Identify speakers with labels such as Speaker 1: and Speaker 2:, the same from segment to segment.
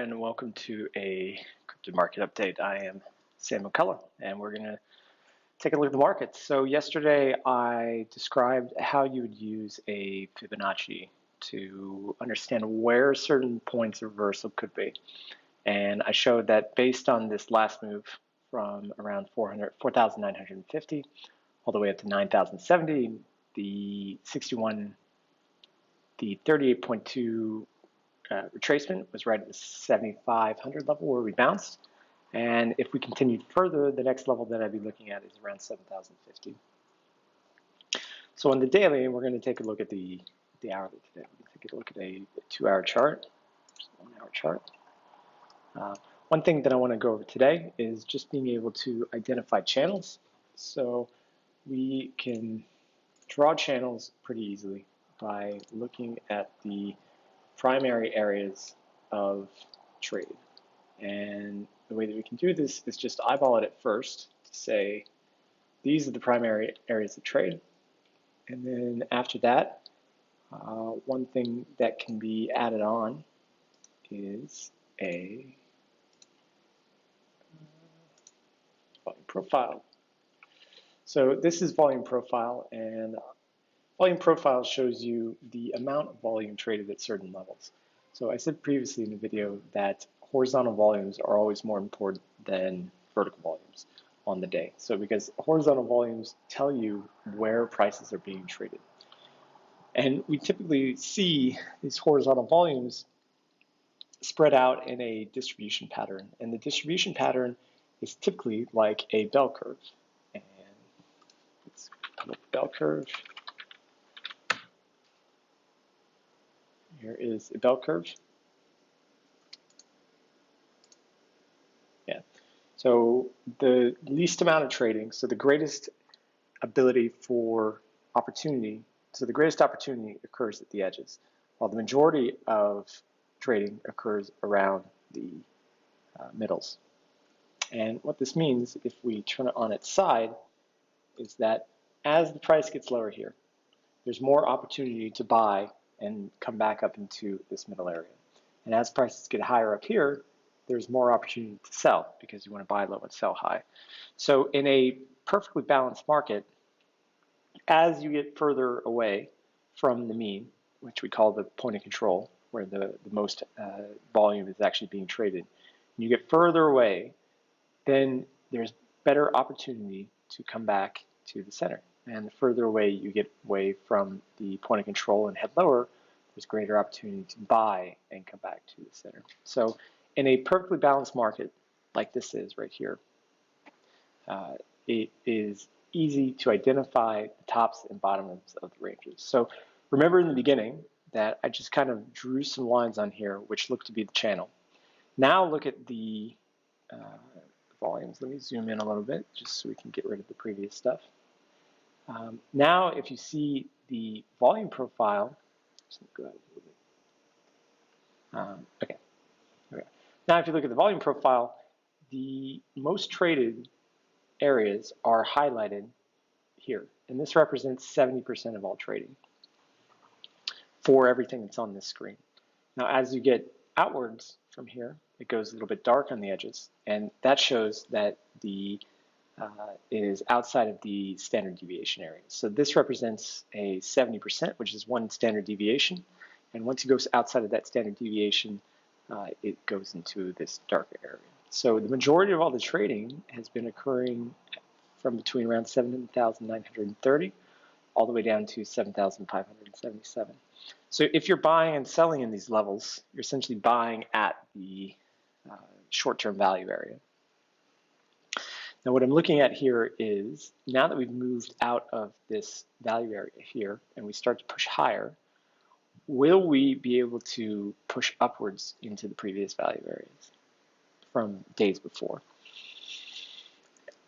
Speaker 1: and welcome to a crypto market update. I am Sam McCullough, and we're going to take a look at the markets. So yesterday I described how you would use a Fibonacci to understand where certain points of reversal could be. And I showed that based on this last move from around 4,950 all the way up to 9,070, the 38.2 retracement was right at the 7,500 level where we bounced. And if we continued further, the next level that I'd be looking at is around 7,050. So on the daily, we're going to take a look at the hourly today. We're going to take a look at a 2-hour chart, 1-hour chart. One thing that I want to go over today is just being able to identify channels. So we can draw channels pretty easily by looking at the primary areas of trade. And the way that we can do this is just eyeball it at first to say these are the primary areas of trade. And then after that, one thing that can be added on is a volume profile. So this is volume profile, and volume profile shows you the amount of volume traded at certain levels. So I said previously in the video that horizontal volumes are always more important than vertical volumes on the day. So because horizontal volumes tell you where prices are being traded. And we typically see these horizontal volumes spread out in a distribution pattern. And the distribution pattern is typically like a bell curve. And let's pull up the bell curve. Here is a bell curve. Yeah. So the least amount of trading, so the greatest ability for opportunity, so the greatest opportunity occurs at the edges, while the majority of trading occurs around the middles. And what this means, if we turn it on its side, is that as the price gets lower here, there's more opportunity to buy and come back up into this middle area. And as prices get higher up here, there's more opportunity to sell because you want to buy low and sell high. So in a perfectly balanced market, as you get further away from the mean, which we call the point of control, where the most volume is actually being traded, and you get further away, then there's better opportunity to come back to the center. And the further away you get away from the point of control and head lower, there's greater opportunity to buy and come back to the center. So in a perfectly balanced market like this is right here, it is easy to identify the tops and bottoms of the ranges. So remember in the beginning that I just kind of drew some lines on here which look to be the channel. Now look at the volumes. Let me zoom in a little bit just so we can get rid of the previous stuff. Now if you see the volume profile, just go ahead a little bit. Okay. Now if you look at the volume profile, the most traded areas are highlighted here, and this represents 70% of all trading for everything that's on this screen. Now as you get outwards from here, it goes a little bit dark on the edges, and that shows that the is outside of the standard deviation area. So this represents a 70%, which is one standard deviation, and once it goes outside of that standard deviation, it goes into this darker area. So the majority of all the trading has been occurring from between around 7,930 all the way down to 7,577. So if you're buying and selling in these levels, you're essentially buying at the short-term value area. Now what I'm looking at here is, now that we've moved out of this value area here and we start to push higher, will we be able to push upwards into the previous value areas from days before?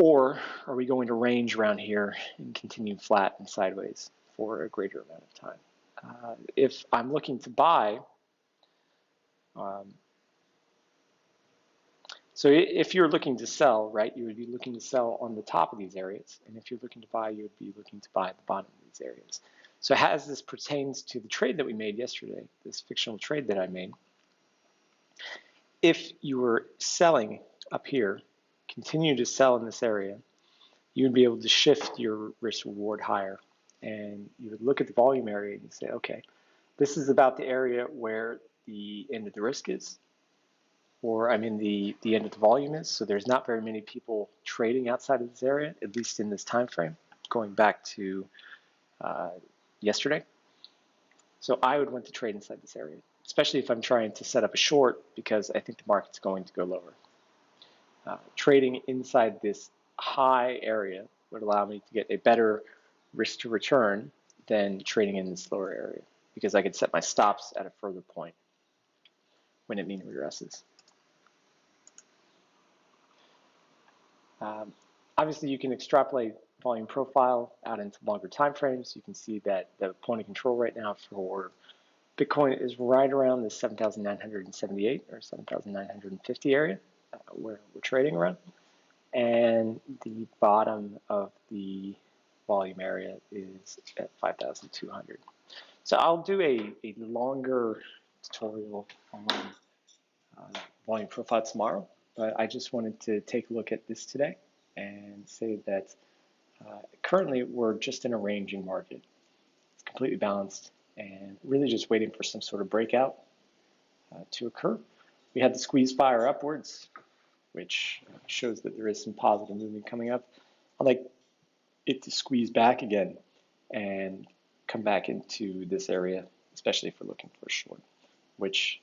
Speaker 1: Or are we going to range around here and continue flat and sideways for a greater amount of time? If I'm looking to buy, so if you're looking to sell, right, you would be looking to sell on the top of these areas. And if you're looking to buy, you would be looking to buy at the bottom of these areas. So as this pertains to the trade that we made yesterday, this fictional trade that I made, if you were selling up here, continue to sell in this area, you would be able to shift your risk reward higher. And you would look at the volume area and say, okay, this is about the area where the end of the risk is, or I mean the end of the volume is. So there's not very many people trading outside of this area, at least in this time frame, going back to yesterday. So I would want to trade inside this area, especially if I'm trying to set up a short because I think the market's going to go lower. Trading inside this high area would allow me to get a better risk to return than trading in this lower area because I could set my stops at a further point when it mean regresses. Obviously, you can extrapolate volume profile out into longer time frames. You can see that the point of control right now for Bitcoin is right around the 7,978 or 7,950 area where we're trading around. And the bottom of the volume area is at 5,200. So I'll do a longer tutorial on volume profile tomorrow, but I just wanted to take a look at this today and say that currently we're just in a ranging market. It's completely balanced and really just waiting for some sort of breakout to occur. We had the squeeze fire upwards, which shows that there is some positive movement coming up. I'd like it to squeeze back again and come back into this area, especially if we're looking for a short, which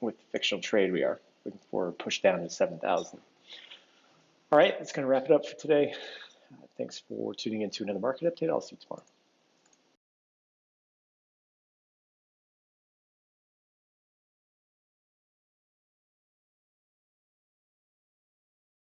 Speaker 1: with fictional trade we are looking for a push down to 7,000. All right, that's going to wrap it up for today. Thanks for tuning in to another market update. I'll see you tomorrow.